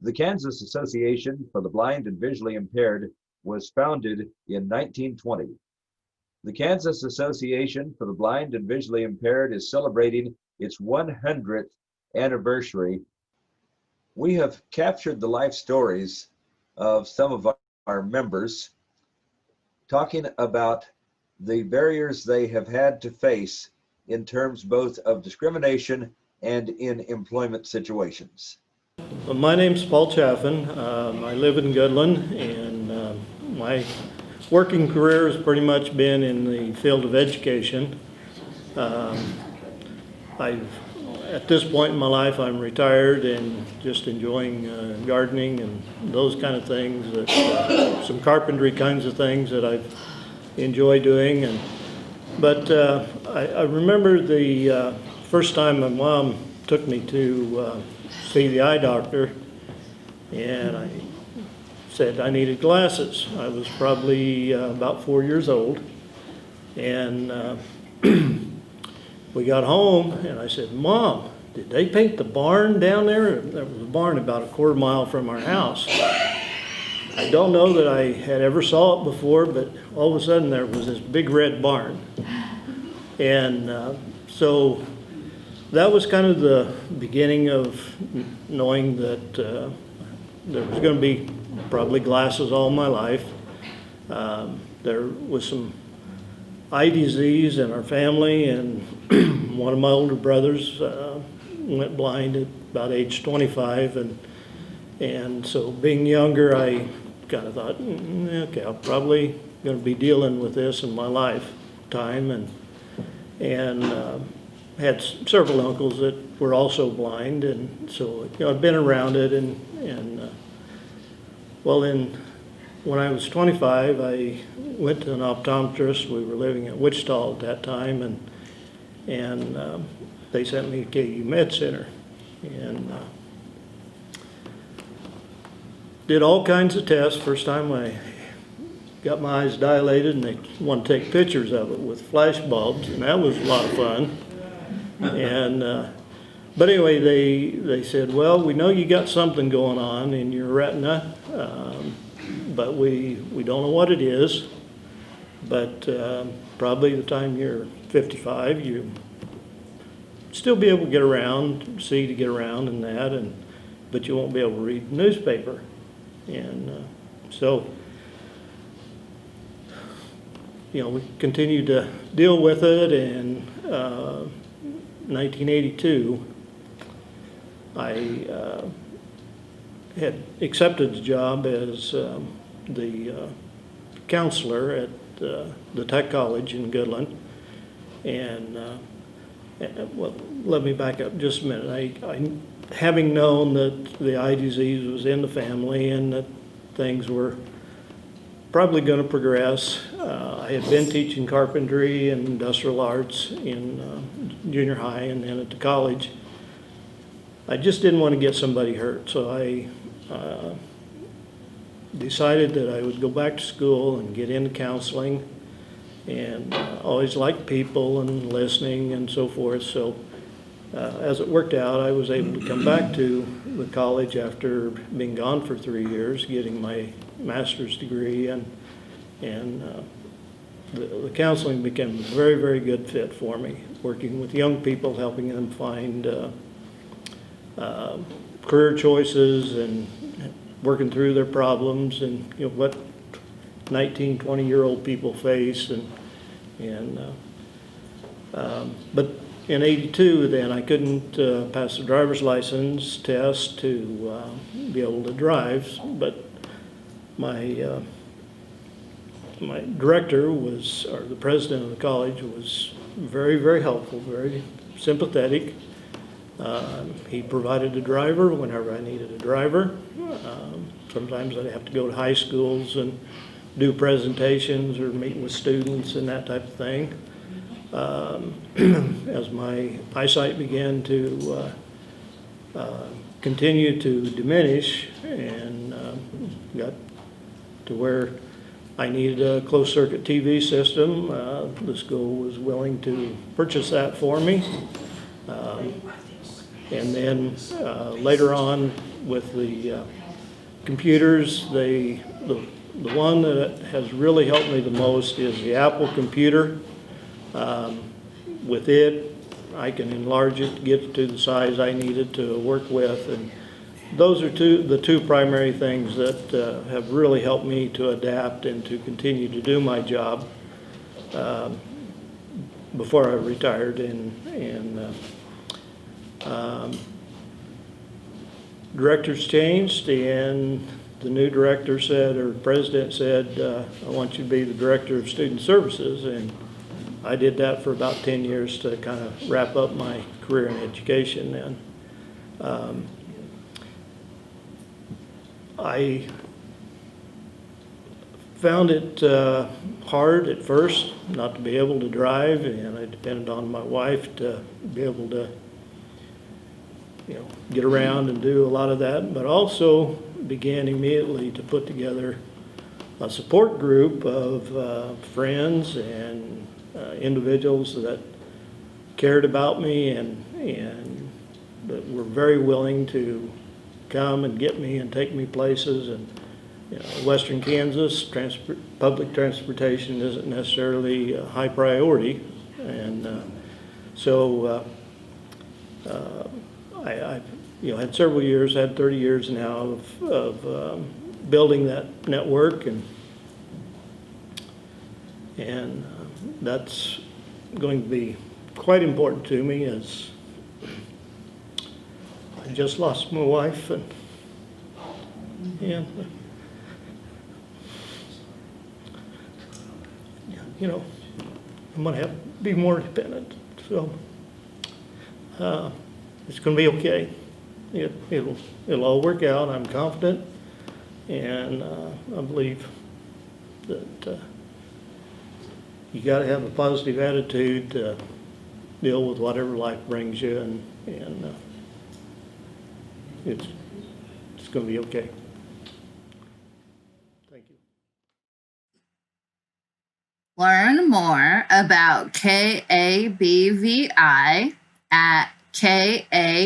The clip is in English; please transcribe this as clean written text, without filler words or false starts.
The Kansas Association for the Blind and Visually Impaired was founded in 1920. The Kansas Association for the Blind and Visually Impaired is celebrating its 100th anniversary. We have captured the life stories of some of our members, talking about the barriers they have had to face in terms both of discrimination and in employment situations. My name's Paul Chaffin. I live in Goodland, and my working career has pretty much been in the field of education. At this point in my life, I'm retired and just enjoying gardening and those kind of things, some carpentry kinds of things that I enjoy doing. But I remember the first time my mom took me to see the eye doctor, and I said I needed glasses. I was probably about 4 years old, and we got home, and I said, "Mom, did they paint the barn down there?" There was a barn about a quarter mile from our house. I don't know that I had ever saw it before, but all of a sudden there was this big red barn. And so that was kind of the beginning of knowing that there was going to be probably glasses all my life. There was some eye disease in our family, and one of my older brothers went blind at about age 25, and so being younger, I kind of thought, okay, I'm probably going to be dealing with this in my lifetime, and had several uncles that were also blind, and so I've been around it, and when I was 25, I went to an optometrist. We were living in Wichita at that time, and they sent me to KU Med Center, and did all kinds of tests. First time I got my eyes dilated, and they wanted to take pictures of it with flash bulbs, and that was a lot of fun. And but anyway, they said, well, we know you got something going on in your retina, but we don't know what it is. But probably the time you're 55, you still be able to get around, see to get around and that, but you won't be able to read the newspaper. And so, we continued to deal with it. And 1982, I had accepted the job as the counselor at the Tech College in Goodland. And well, let me back up just a minute. I having known that the eye disease was in the family and that things were probably going to progress, I had been teaching carpentry and industrial arts in junior high and then at the college. I just didn't want to get somebody hurt, so I decided that I would go back to school and get into counseling, and always liked people and listening and so forth. So as it worked out, I was able to come back to the college after being gone for 3 years, getting my master's degree, and the counseling became a very, very good fit for me, working with young people, helping them find career choices and working through their problems and what 19, 20-year-old people face, but in '82, then I couldn't pass the driver's license test to be able to drive, but my director was, or the president of the college, was very, very helpful, very sympathetic. He provided a driver whenever I needed a driver. Sometimes I'd have to go to high schools and do presentations or meet with students and that type of thing. As my eyesight began to continue to diminish and got to where I needed a closed circuit TV system, the school was willing to purchase that for me. And then later on, with the computers. The one that has really helped me the most is the Apple computer. With it, I can enlarge it, get it to the size I need it to work with, and those are the two primary things that have really helped me to adapt and to continue to do my job before I retired. Directors changed, and the new director said, or president said, I want you to be the director of student services, and I did that for about 10 years to kind of wrap up my career in education. And I found it hard at first not to be able to drive, and I depended on my wife to be able to, get around and do a lot of that, but also began immediately to put together a support group of friends and individuals that cared about me and that were very willing to come and get me and take me places. And Western Kansas public transportation isn't necessarily a high priority, and so I had several years, had 30 years now of building that network, and that's going to be quite important to me, as I just lost my wife, and I'm going to have to be more independent. So it's going to be okay. It'll all work out. I'm confident, and I believe that you got to have a positive attitude to deal with whatever life brings you, and it's going to be okay. Thank you. Learn more about KABVI at KABVI.com.